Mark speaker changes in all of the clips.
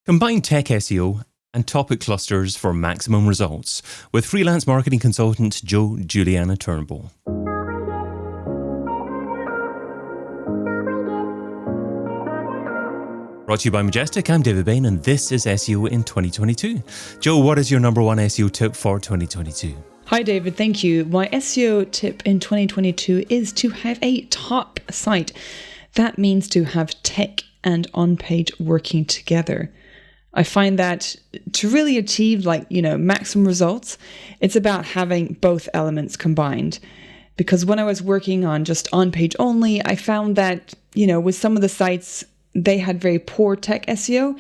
Speaker 1: Combine tech SEO and topic clusters for maximum results with freelance marketing consultant Jo Juliana Turnbull. Brought to you by Majestic, I'm David Bain and this is SEO in 2022. Jo, what is your number one SEO tip for 2022?
Speaker 2: Hi David, thank you. My SEO tip in 2022 is to have a top site. That means to have tech and on-page working together. I find that to really achieve maximum results, it's about having both elements combined. Because when I was working on just on-page only, I found that, with some of the sites, they had very poor tech SEO,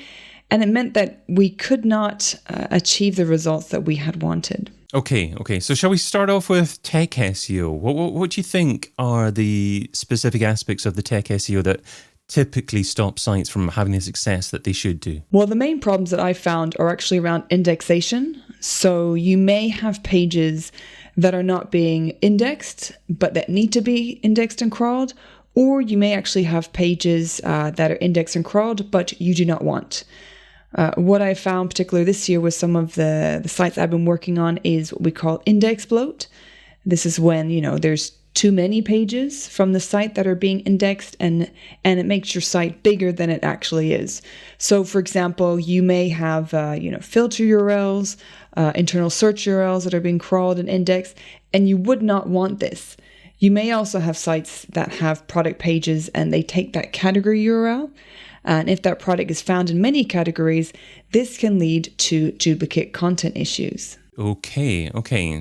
Speaker 2: and it meant that we could not achieve the results that we had wanted.
Speaker 1: Okay. So shall we start off with tech SEO? What do you think are the specific aspects of the tech SEO that typically stop sites from having the success that they should do?
Speaker 2: Well, the main problems that I found are actually around indexation. So you may have pages that are not being indexed, but that need to be indexed and crawled, or you may actually have pages that are indexed and crawled, but you do not want. What I found particularly this year with some of the sites I've been working on is what we call index bloat. This is when, there's too many pages from the site that are being indexed and it makes your site bigger than it actually is. So for example, you may have, filter URLs, internal search URLs that are being crawled and indexed, and you would not want this. You may also have sites that have product pages and they take that category URL. And if that product is found in many categories, this can lead to duplicate content issues.
Speaker 1: Okay.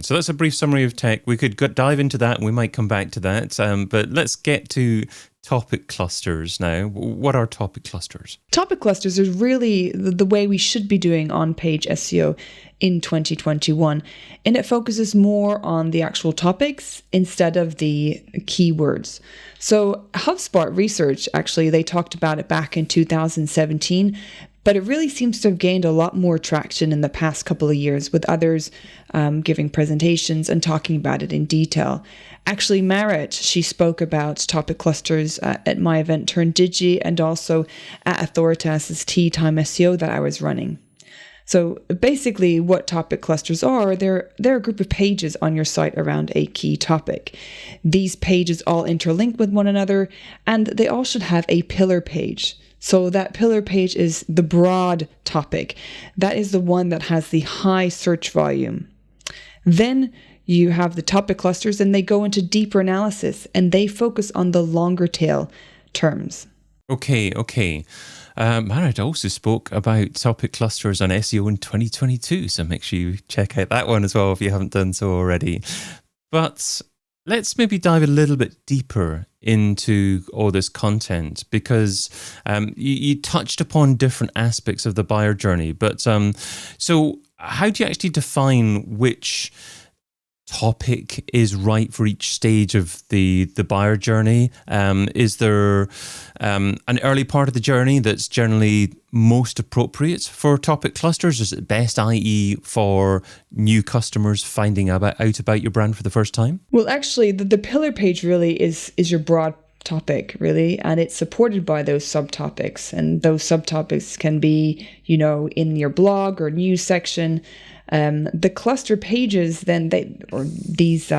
Speaker 1: So that's a brief summary of tech. We could dive into that and we might come back to that. But let's get to topic clusters now. What are topic clusters?
Speaker 2: Topic clusters is really the way we should be doing on-page SEO in 2021. And it focuses more on the actual topics instead of the keywords. So HubSpot research, actually, they talked about it back in 2017, but it really seems to have gained a lot more traction in the past couple of years with others giving presentations and talking about it in detail. Actually, Marit, she spoke about topic clusters at my event Turn Digi and also at Authoritas's Tea Time SEO that I was running. So basically what topic clusters are, they're a group of pages on your site around a key topic. These pages all interlink with one another and they all should have a pillar page. So that pillar page is the broad topic. That is the one that has the high search volume. Then you have the topic clusters and they go into deeper analysis and they focus on the longer tail terms.
Speaker 1: Okay. Marit also spoke about topic clusters on SEO in 2022, so make sure you check out that one as well if you haven't done so already. But let's maybe dive a little bit deeper into all this content because you touched upon different aspects of the buyer journey. But so how do you actually define which topic is right for each stage of the buyer journey? Is there an early part of the journey that's generally most appropriate for topic clusters? Is it best, i.e. for new customers finding out about your brand for the first time?
Speaker 2: Well, actually, the pillar page really is your broad topic, really, and it's supported by those subtopics. And those subtopics can be, in your blog or news section. The cluster pages, these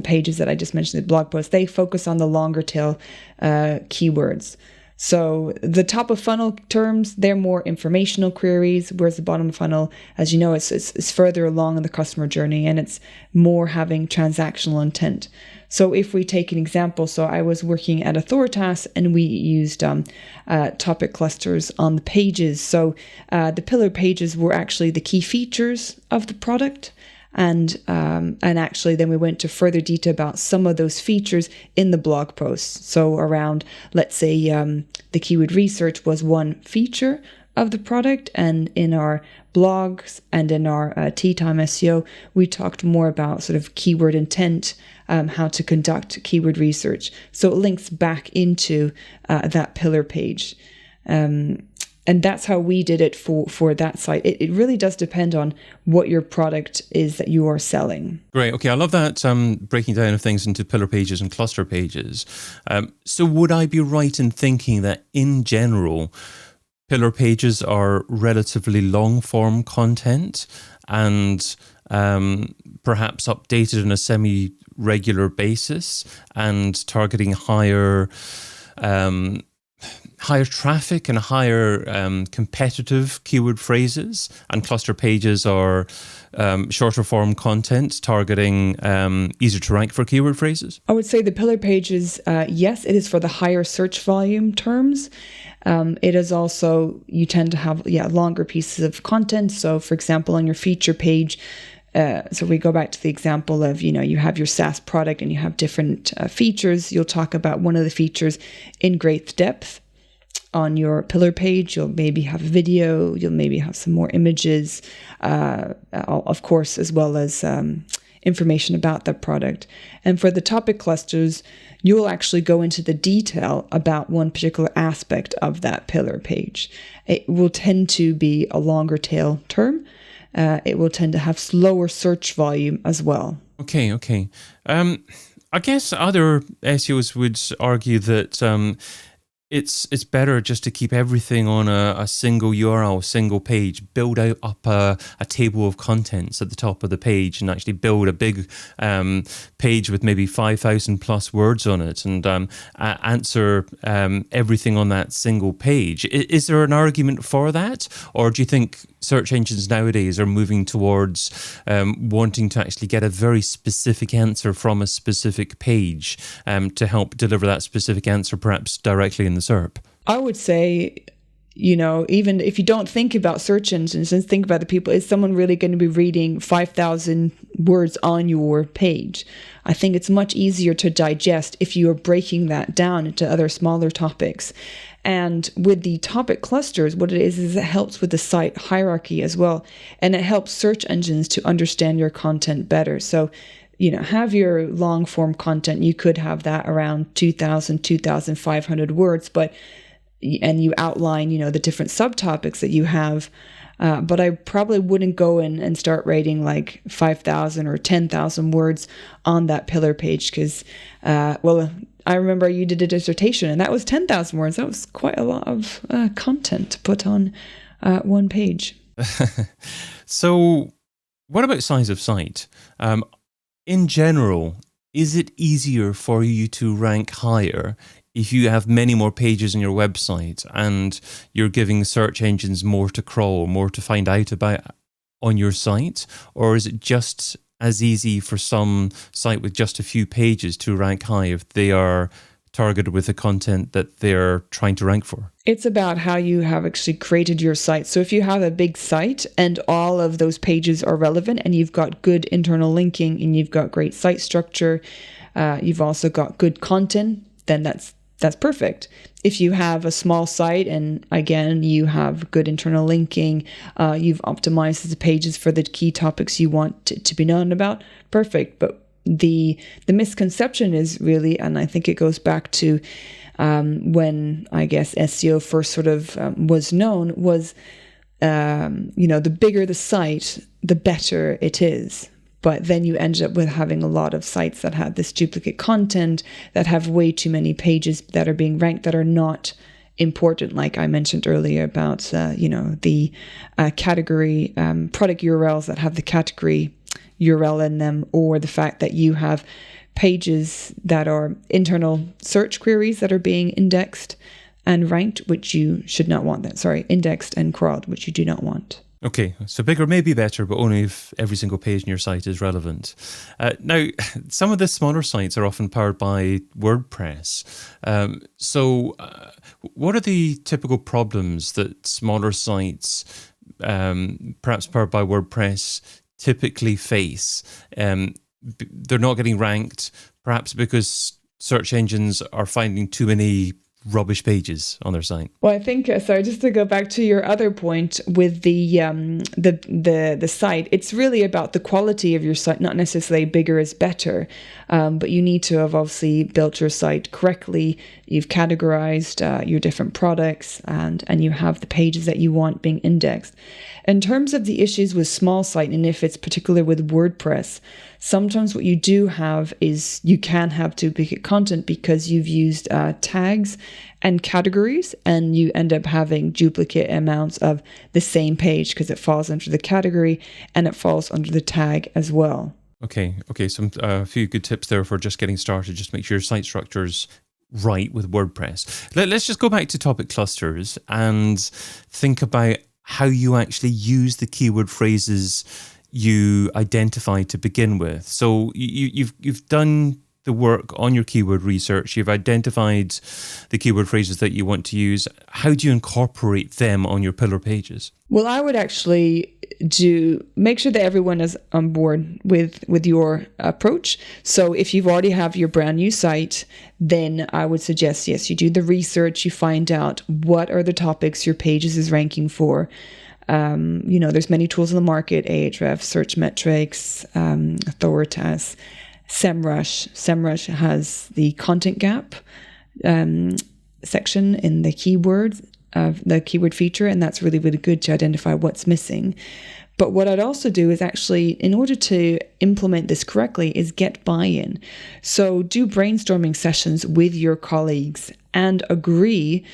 Speaker 2: pages that I just mentioned, the blog posts, they focus on the longer tail keywords. So the top of funnel terms, they're more informational queries, whereas the bottom of funnel, as you know, it's further along in the customer journey and it's more having transactional intent. So if we take an example, so I was working at Authoritas and we used topic clusters on the pages. So the pillar pages were actually the key features of the product. And actually then we went to further detail about some of those features in the blog posts. So around, let's say, the keyword research was one feature of the product, and in our blogs and in our Tea Time SEO, we talked more about sort of keyword intent, how to conduct keyword research. So it links back into that pillar page. And that's how we did it for that site. It really does depend on what your product is that you are selling.
Speaker 1: Great. Okay. I love that breaking down of things into pillar pages and cluster pages. So would I be right in thinking that in general, pillar pages are relatively long form content and perhaps updated on a semi-regular basis and targeting higher traffic and higher competitive keyword phrases, and cluster pages are shorter form content targeting easier to rank for keyword phrases?
Speaker 2: I would say the pillar pages, yes, it is for the higher search volume terms. It is also, you tend to have longer pieces of content. So for example, on your feature page, so we go back to the example of, you have your SaaS product and you have different features. You'll talk about one of the features in great depth. On your pillar page, you'll maybe have a video, you'll maybe have some more images, of course, as well as information about the product. And for the topic clusters, you'll actually go into the detail about one particular aspect of that pillar page. It will tend to be a longer tail term. It will tend to have slower search volume as well.
Speaker 1: Okay. I guess other SEOs would argue that it's better just to keep everything on a single URL, single page, build up a table of contents at the top of the page and actually build a big page with maybe 5,000 plus words on it and answer everything on that single page. Is there an argument for that? Or do you think search engines nowadays are moving towards wanting to actually get a very specific answer from a specific page to help deliver that specific answer perhaps directly in the SERP?
Speaker 2: I would say, even if you don't think about search engines and think about the people, is someone really going to be reading 5,000 words on your page? I think it's much easier to digest if you are breaking that down into other smaller topics. And with the topic clusters, what it is it helps with the site hierarchy as well. And it helps search engines to understand your content better. So, have your long form content. You could have that around 2,000, 2,500 words, and you outline, the different subtopics that you have. But I probably wouldn't go in and start writing like 5,000 or 10,000 words on that pillar page because, I remember you did a dissertation and that was 10,000 words. That was quite a lot of content to put on one page.
Speaker 1: So what about size of site? In general, is it easier for you to rank higher if you have many more pages on your website and you're giving search engines more to crawl, more to find out about on your site? Or is it just as easy for some site with just a few pages to rank high if they are targeted with the content that they're trying to rank for?
Speaker 2: It's about how you have actually created your site. So if you have a big site and all of those pages are relevant and you've got good internal linking and you've got great site structure, you've also got good content, then that's perfect. If you have a small site and again, you have good internal linking, you've optimized the pages for the key topics you want to be known about, perfect. But the misconception is really, and I think it goes back to when I guess SEO first sort of was known, was the bigger the site, the better it is. But then you end up with having a lot of sites that have this duplicate content, that have way too many pages that are being ranked that are not important, like I mentioned earlier about, the category product URLs that have the category URL in them, or the fact that you have pages that are internal search queries that are being indexed and ranked, which you should not want that. Sorry, indexed and crawled, which you do not want.
Speaker 1: Okay, so bigger may be better, but only if every single page in your site is relevant. Now, some of the smaller sites are often powered by WordPress. So what are the typical problems that smaller sites, perhaps powered by WordPress, typically face? They're not getting ranked, perhaps because search engines are finding too many rubbish pages on their site.
Speaker 2: Well, I think sorry, just to go back to your other point with the site, it's really about the quality of your site, not necessarily bigger is better, but you need to have obviously built your site correctly. You've categorized your different products, and you have the pages that you want being indexed. In terms of the issues with small site, and if it's particular with WordPress, Sometimes what you do have is you can have duplicate content because you've used tags and categories, and you end up having duplicate amounts of the same page because it falls under the category and it falls under the tag as well.
Speaker 1: Okay. Some a few good tips there for just getting started. Just make sure your site structure's right with WordPress. Let's just go back to topic clusters and think about how you actually use the keyword phrases you identify to begin with. So you've done the work on your keyword research. You've identified the keyword phrases that you want to use. How do you incorporate them on your pillar pages?
Speaker 2: Well, I would actually make sure that everyone is on board with your approach. So if you've already have your brand new site, then I would suggest, yes, you do the research, you find out what are the topics your pages is ranking for. There's many tools in the market, Ahrefs, Searchmetrics, Authoritas, SEMrush. SEMrush has the content gap section in the keywords of the keyword feature, and that's really, really good to identify what's missing. But what I'd also do is actually, in order to implement this correctly, is get buy-in. So do brainstorming sessions with your colleagues and agree,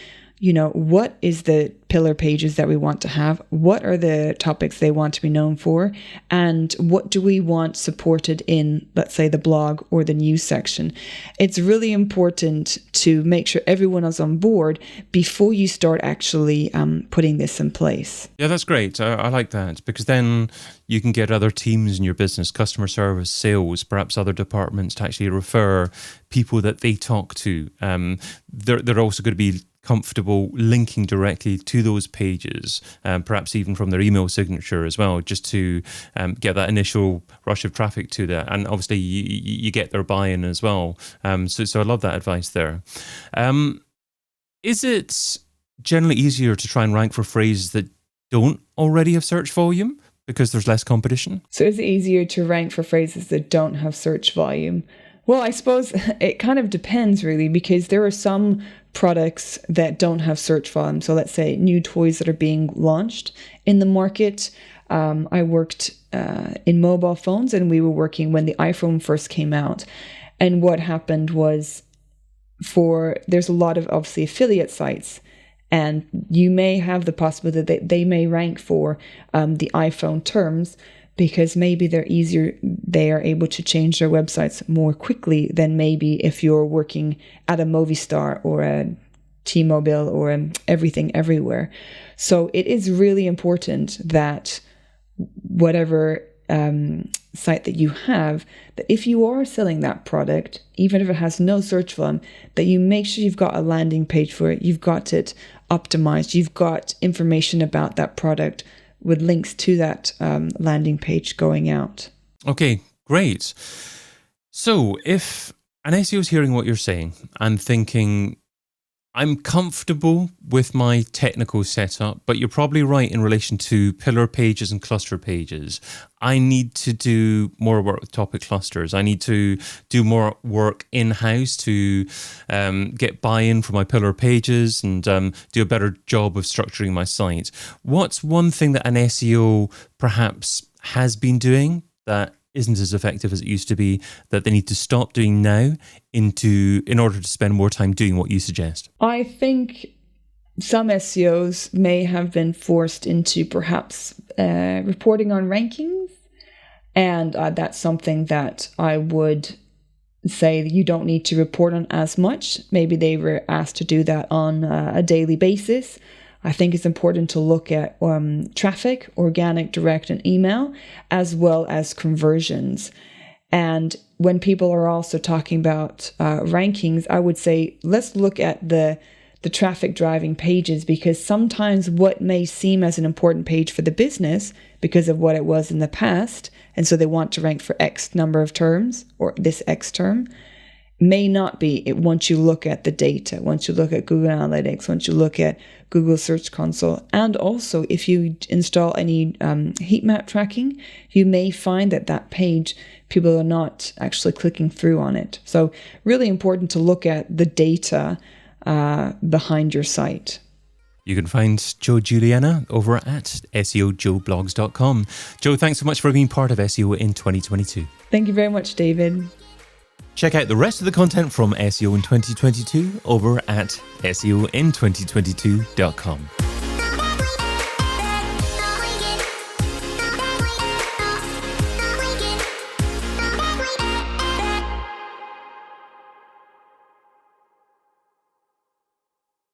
Speaker 2: what is the pillar pages that we want to have? What are the topics they want to be known for? And what do we want supported in, let's say, the blog or the news section? It's really important to make sure everyone is on board before you start actually putting this in place.
Speaker 1: Yeah, that's great. I like that, because then you can get other teams in your business, customer service, sales, perhaps other departments, to actually refer people that they talk to. They're also going to be comfortable linking directly to those pages, perhaps even from their email signature as well, just to get that initial rush of traffic to that. And obviously you get their buy-in as well. So I love that advice there. Is it generally easier to try and rank for phrases that don't already have search volume because there's less competition?
Speaker 2: So is it easier to rank for phrases that don't have search volume? Well, I suppose it kind of depends really, because there are some products that don't have search volume. So let's say new toys that are being launched in the market. I worked in mobile phones, and we were working when the iPhone first came out. And what happened was, there's a lot of obviously affiliate sites, and you may have the possibility that they may rank for the iPhone terms, because maybe they are able to change their websites more quickly than maybe if you're working at a Movistar or a T-Mobile or a Everything Everywhere. So it is really important that whatever site that you have, that if you are selling that product, even if it has no search volume, that you make sure you've got a landing page for it, you've got it optimized, you've got information about that product with links to that landing page going out.
Speaker 1: Okay, great. So if an SEO is hearing what you're saying and thinking, I'm comfortable with my technical setup, but you're probably right in relation to pillar pages and cluster pages. I need to do more work with topic clusters. I need to do more work in-house to get buy-in for my pillar pages and do a better job of structuring my site. What's one thing that an SEO perhaps has been doing that isn't as effective as it used to be, that they need to stop doing now in order to spend more time doing what you suggest?
Speaker 2: I think some SEOs may have been forced into perhaps reporting on rankings, and that's something that I would say that you don't need to report on as much. Maybe they were asked to do that on a daily basis. I think it's important to look at traffic, organic, direct, and email, as well as conversions. And when people are also talking about rankings, I would say let's look at the traffic driving pages, because sometimes what may seem as an important page for the business because of what it was in the past, and so they want to rank for X number of terms or this X term, may not be it once you look at the data, once you look at Google Analytics, once you look at Google Search Console. And also, if you install any heat map tracking, you may find that page, people are not actually clicking through on it. So really important to look at the data behind your site.
Speaker 1: You can find Jo Juliana over at SEOJoBlogs.com. Jo, thanks so much for being part of SEO in 2022.
Speaker 2: Thank you very much, David.
Speaker 1: Check out the rest of the content from SEO in 2022 over at SEOin2022.com.